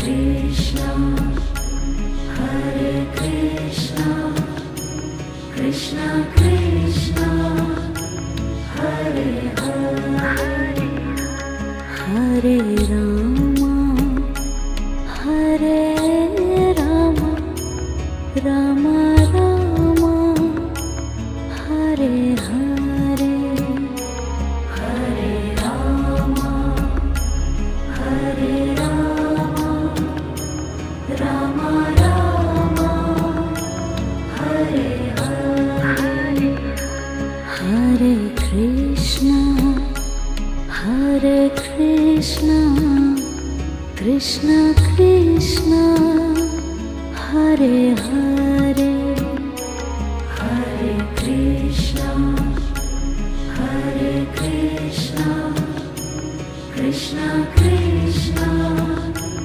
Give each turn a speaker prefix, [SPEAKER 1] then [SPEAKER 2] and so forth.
[SPEAKER 1] Krishna, Hare Krishna, Krishna Krishna, Hare Hare, Hare Rama, Hare Rama, Rama Rama, Hare Hare, Hare Rama, Hare Rama, Rama Rama, Hare Hare, Hare Krishna, Hare Krishna, Krishna Krishna, Hare Hare, Hare Krishna, Hare Krishna, Krishna Krishna,